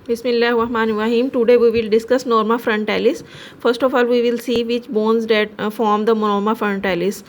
Bismillahirrahmanirrahim. Today we will discuss norma frontalis. First of all, we will see which bones that form the norma frontalis.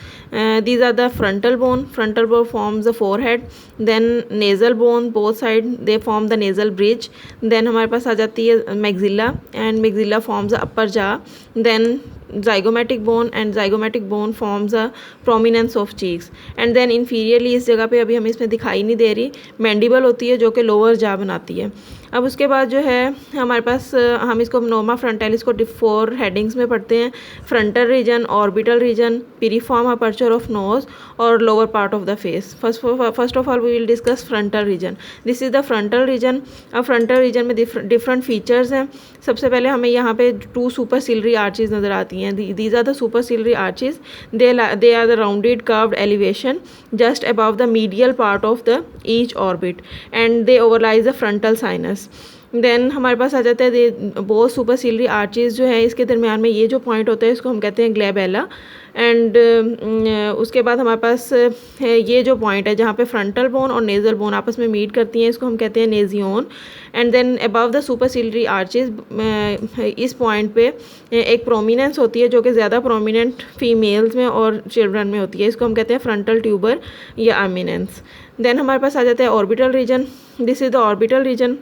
These are the frontal bone. Frontal bone forms the forehead. Then nasal bone, both side they form the nasal bridge. Then हमारे पास आ जाती है maxilla and maxilla forms the upper jaw. Then zygomatic bone and zygomatic bone forms a prominence of cheeks. And then inferiorly इस जगह पे अभी हमें इसमें दिखाई नहीं दे रही, मैंडिबल होती है जो कि लोअर जा बनाती है. अब उसके बाद जो है हमारे पास हम इसको नोमा फ्रंटालिस को 4 हेडिंग्स में पढ़ते हैं. Frontal region, orbital region, piriform aperture of nose और lower part of the face. First of all we will discuss frontal region. This is the frontal region. अब फ्रंटल रीजन में डिफरेंट फीचर्स हैं. सबसे पहले हमें यहाँ पे 2 सुपरसिलरी आर्चेज नज़र आती हैं. These are the superciliary arches. They are the rounded curved elevation just above the medial part of the each orbit and they overlies the frontal sinus. Then हमारे पास आ जाता है बोथ सुपरसिलरी आर्चेज जो है इसके दरमियान में ये जो पॉइंट होता है इसको हम कहते हैं ग्लेबेला. एंड उसके बाद हमारे पास है ये जो पॉइंट है जहाँ पे फ्रंटल बोन और नेज़ल बोन आपस में मीट करती हैं इसको हम कहते हैं nasion. And then above the superciliary arches इस पॉइंट पे एक प्रोमिनेंस होती है जो कि ज़्यादा प्रोमिनेंट फीमेल्स में और चिल्ड्रन में होती है. इसको हम कहते हैं फ्रंटल ट्यूबर या एमिनेंस. देन हमारे पास आ जाता है orbital region. This is the orbital region.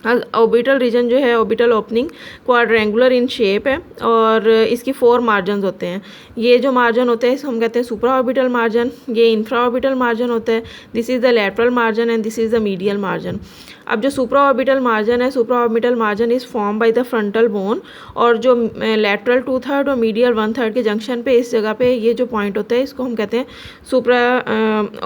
Orbital region जो है orbital opening quadrangular in shape है और इसकी 4 मार्जिन होते हैं. ये जो मार्जिन होते हैं इसको हम कहते हैं सुप्रा ऑर्बिटल मार्जिन. ये इंफ्रा ऑर्बिटल मार्जिन होता है. This is the lateral margin and this is the medial margin. अब जो सुप्रा ऑर्बिटल मार्जिन है, supraorbital margin is form by the frontal bone और जो लैटरल 2/3 और मीडियल 1/3 के जंक्शन पे इस जगह पे ये जो पॉइंट होता है इसको हम कहते हैं सुप्रा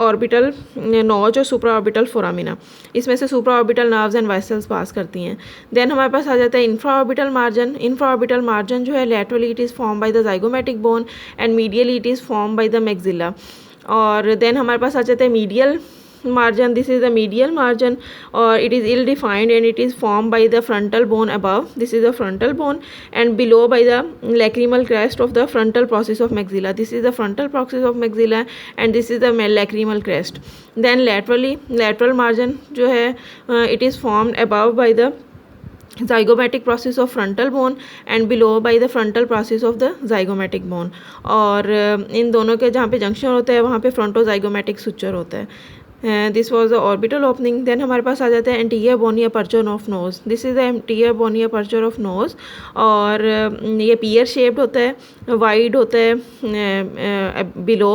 ऑर्बिटल नॉच और सुप्रा ऑर्बिटल फोरामिना. इसमें से सुप्रा ऑर्बिटल नर्व्स एंड वेसल्स पास करती हैं. देन हमारे पास आ जाता है infra orbital margin. Infra orbital margin जो है laterally it is form by the zygomatic bone and medially it is form by the maxilla. और देन हमारे पास आ जाता है medial margin. This is the medial margin or it is ill defined and it is formed by the frontal bone above. This is the frontal bone and below by the lacrimal crest of the frontal process of maxilla. This is the frontal process of maxilla and this is the lacrimal crest. Then lateral margin जो है it is formed above by the zygomatic process of frontal bone and below by the frontal process of the zygomatic bone. और इन दोनों के जहाँ पे junction होता है वहाँ पे फ्रंटोजाइगोमेटिक सुचर होता है. This was the orbital opening. Then हमारे पास आ जाता है anterior bony aperture of nose. This is the anterior bony aperture of nose और ये पियर शेप्ड होता है, वाइड होता है बिलो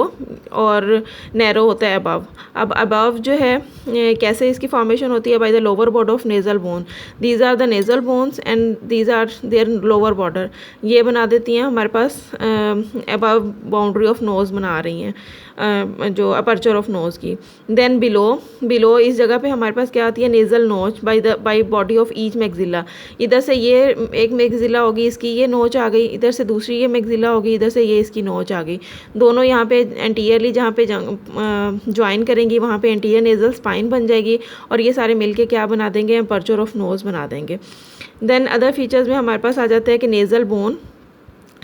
और नैरो होता है अबव. अब अबव जो है कैसे इसकी फॉर्मेशन होती है by the lower border of nasal bone. These are the nasal bones and these are their lower border. ये बना देती हैं हमारे पास अबव बाउंड्री ऑफ नोज़ बना रही हैं जो अपर्चर ऑफ नोज़ की. देन बिलो इस जगह पे हमारे पास क्या आती है नेज़ल नोच by body of each maxilla. इधर से ये एक मैक्सिला होगी, इसकी ये नोच आ गई, इधर से दूसरी ये मैक्सिला होगी, इधर से ये इसकी नोच आ गई. दोनों यहाँ पे एंटीरियरली जहाँ पे ज्वाइन करेंगी वहाँ पे एंटीरियर नेज़ल स्पाइन बन जाएगी और ये सारे मिलके क्या बना देंगे अपर्चर ऑफ नोज़ बना देंगे. देन अदर फीचर्स में हमारे पास आ जाता है कि nasal bone.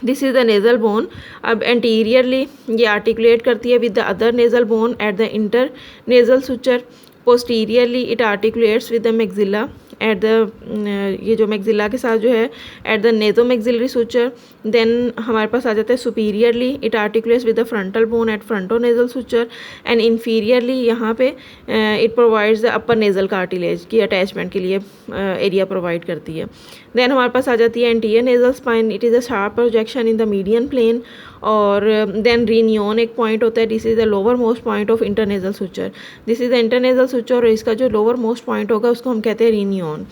This is the nasal bone. अब एंटीरियरली ये आर्टिकुलेट करती है with the other nasal bone at the inter nasal suture. Posteriorly it articulates with the maxilla at the ये जो मैक्सिला के साथ जो है at the naso maxillary suture. Then हमारे पास आ जाता है superiorly it articulates with the frontal bone at fronto nasal suture and inferiorly यहाँ पे it provides the upper nasal cartilage की अटैचमेंट के लिए एरिया प्रोवाइड करती है. देन हमारे पास आ जाती है anterior nasal spine. It is a sharp projection in the median plane और देन रीनियन एक पॉइंट होता है. This is the lowermost point of internasal suture. This is the internasal suture और इसका जो लोअर मोस्ट पॉइंट होगा उसको हम कहते हैं रीनियन.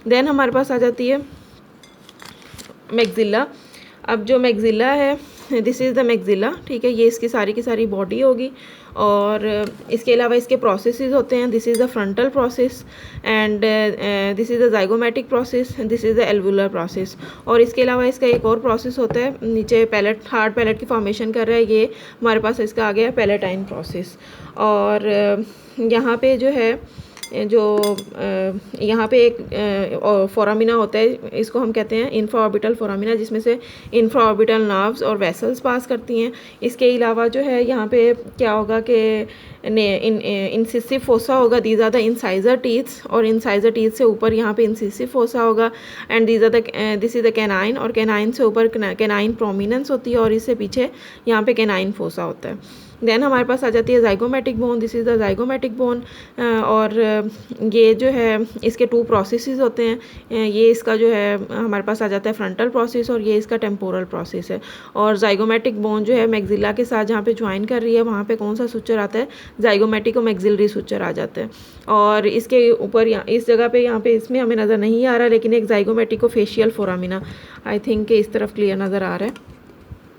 देन हमारे पास आ जाती है मैक्सिला. अब जो मैक्सिला है दिस इज़ द मैक्सिला. ठीक है, ये इसकी सारी की सारी बॉडी होगी और इसके अलावा इसके प्रोसेसेस होते हैं. This is the frontal process and this is the zygomatic process and this is the alveolar process. और इसके अलावा इसका एक और प्रोसेस होता है नीचे पैलेट हार्ड पैलेट की फॉर्मेशन कर रहा है. ये हमारे पास इसका आ गया पैलेटाइन प्रोसेस. और यहाँ पे जो है जो यहाँ पे एक फोरामिना होता है, इसको हम कहते हैं इंफ्राऑर्बिटल फोरामिना, जिसमें से इंफ्राऑर्बिटल नर्व्स और वेसल्स पास करती हैं। इसके अलावा जो है यहाँ पे क्या होगा कि इंसिसिव फोसा होगा, these are the incisor teeths, और इंसाइजर टीथ से ऊपर यहाँ पे इंसिसिव फोसा होगा, and this is the canine, और कैनाइन से ऊपर कैनाइन प्रोमिनेंस होती है, और इससे पीछे यहाँ पे कैनाइन फोसा होता है। देन हमारे पास आ जाती है zygomatic bone, this is the zygomatic bone, और ये जो है इसके 2 प्रोसेसेस होते हैं। ये इसका जो है हमारे पास आ जाता है फ्रंटल प्रोसेस, और ये इसका टेम्पोरल प्रोसेस है। और जाइगोमेटिक बोन जो है मैक्सिला के साथ जहाँ पे ज्वाइन कर रही है, वहाँ पे कौन सा सुचर आता है, जाइगोमेटिक और मैक्सिलरी सुचर आ जाते हैं। और इसके ऊपर इस जगह पे यहाँ पे इसमें हमें नज़र नहीं आ रहा, लेकिन एक जाइगोमेटिको फेशियल फोरामिना, आई थिंक इस तरफ क्लियर नज़र आ रहा है।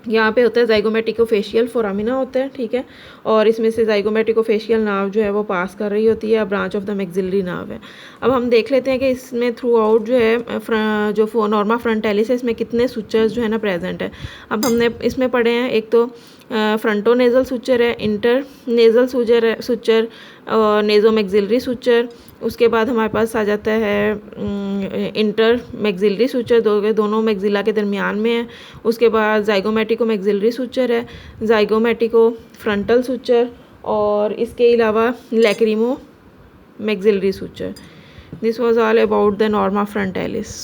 यहाँ पे होता है जाइगोमेटिकोफेशियल फोरामिना होता है, ठीक है, और इसमें से जाइगोमेटिकोफेशियल नर्व जो है वो पास कर रही होती है, branch of the maxillary nerve है। अब हम देख लेते हैं कि इसमें थ्रू आउट जो है जो नॉर्मा फ्रंटालिस है, इसमें कितने सुचर्स जो है ना प्रेजेंट है। अब हमने इसमें पढ़े हैं, एक तो फ्रंटोनेजल सुचर है, inter nasal suture, नेजो maxillary suture, उसके बाद हमारे पास आ जाता है इंटर मैक्सिलरी सुचर, दोनों मैक्सिला के दरमियान में है। उसके बाद जाइगोमेटिको मैक्सिलरी सुचर है, जाइगोमेटिको फ्रंटल सुचर, और इसके अलावा lacrimo maxillary suture. This was all about the norma frontalis.